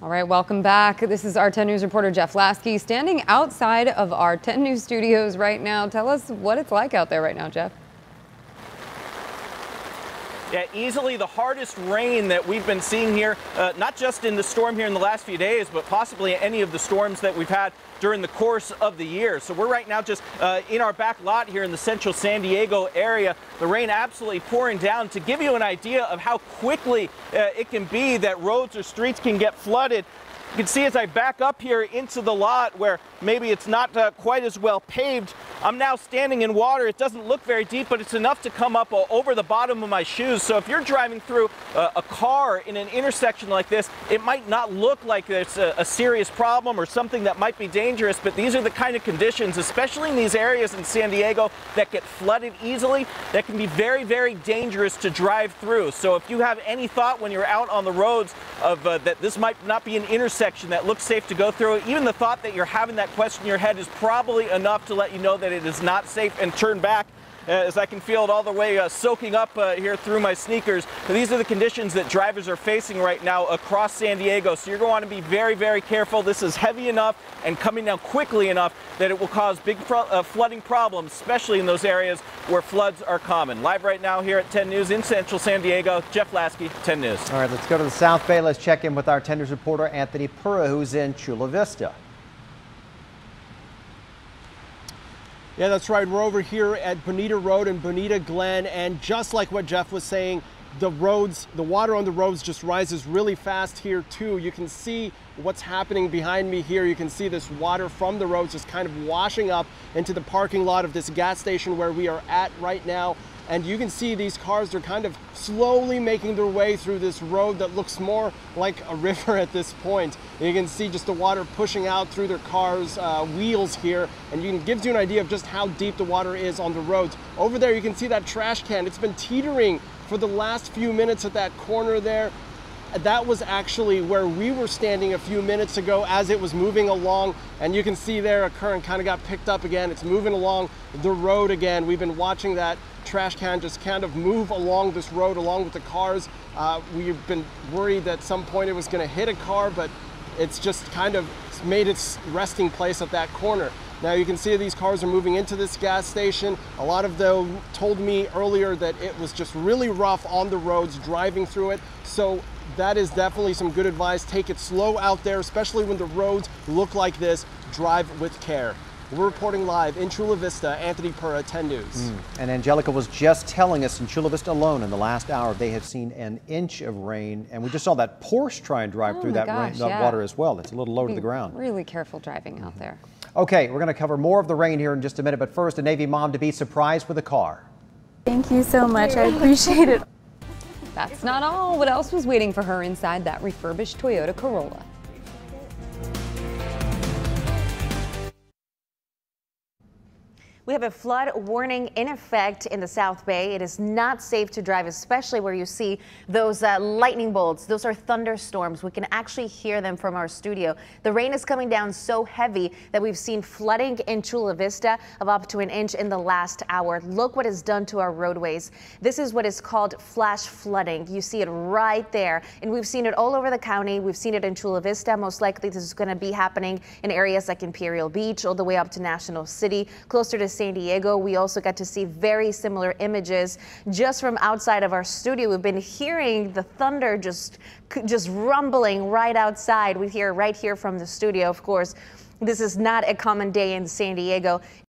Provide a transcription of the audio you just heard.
All right, welcome back. This is our 10 News reporter Jeff Lasky standing outside of our 10 News studios right now. Tell us what it's like out there right now, Jeff. Yeah, easily the hardest rain that we've been seeing here, not just in the storm here in the last few days, but possibly any of the storms that we've had during the course of the year. So we're right now just in our back lot here in the central San Diego area. The rain absolutely pouring down. To give you an idea of how quickly it can be that roads or streets can get flooded, you can see as I back up here into the lot where maybe it's not quite as well paved, I'm now standing in water. It doesn't look very deep, but it's enough to come up over the bottom of my shoes. So if you're driving through a car in an intersection like this, it might not look like it's a serious problem or something that might be dangerous, but these are the kind of conditions, especially in these areas in San Diego that get flooded easily, that can be very, very dangerous to drive through. So if you have any thought when you're out on the roads of that this might not be an intersection that looks safe to go through, even the thought that you're having that question in your head is probably enough to let you know that it is not safe, and turn back as I can feel it all the way soaking up here through my sneakers. These are the conditions that drivers are facing right now across San Diego. So you're going to want to be very, very careful. This is heavy enough and coming down quickly enough that it will cause big flooding problems, especially in those areas where floods are common. Live right now here at 10 News in central San Diego, Jeff Lasky, 10 News. All right, let's go to the South Bay. Let's check in with our 10 News reporter, Anthony Pura, who's in Chula Vista. Yeah, that's right. We're over here at Bonita Road and Bonita Glen, and just like what Jeff was saying, the water on the roads just rises really fast here too. You can see what's happening behind me here. You can see this water from the roads just kind of washing up into the parking lot of this gas station where we are at right now. And you can see these cars are kind of slowly making their way through this road that looks more like a river at this point. And you can see just the water pushing out through their cars' wheels here, and it gives you an idea of just how deep the water is on the roads. Over there you can see that trash can. It's been teetering for the last few minutes at that corner there. That was actually where we were standing a few minutes ago as it was moving along, and you can see there a current kind of got picked up again. It's moving along the road again. We've been watching that trash can just kind of move along this road along with the cars. We've been worried that at some point it was going to hit a car, but it's just kind of made its resting place at that corner. Now you can see these cars are moving into this gas station. A lot of them told me earlier that it was just really rough on the roads driving through it. So that is definitely some good advice. Take it slow out there, especially when the roads look like this. Drive with care. We're reporting live in Chula Vista. Anthony Pura, 10 News. And Angelica was just telling us in Chula Vista alone in the last hour they have seen an inch of rain, and we just saw that Porsche try and drive through that water as well. It's a little low to the ground. Really careful driving out there. Okay, we're going to cover more of the rain here in just a minute, but first, a Navy mom to be surprised with a car. Thank you so much. I appreciate it. That's not all. What else was waiting for her inside that refurbished Toyota Corolla? We have a flood warning in effect in the South Bay. It is not safe to drive, especially where you see those lightning bolts. Those are thunderstorms. We can actually hear them from our studio. The rain is coming down so heavy that we've seen flooding in Chula Vista of up to an inch in the last hour. Look what it's done to our roadways. This is what is called flash flooding. You see it right there, and we've seen it all over the county. We've seen it in Chula Vista. Most likely this is going to be happening in areas like Imperial Beach all the way up to National City, closer to San Diego. We also got to see very similar images just from outside of our studio. We've been hearing the thunder just rumbling right outside. We hear right here from the studio. Of course, this is not a common day in San Diego.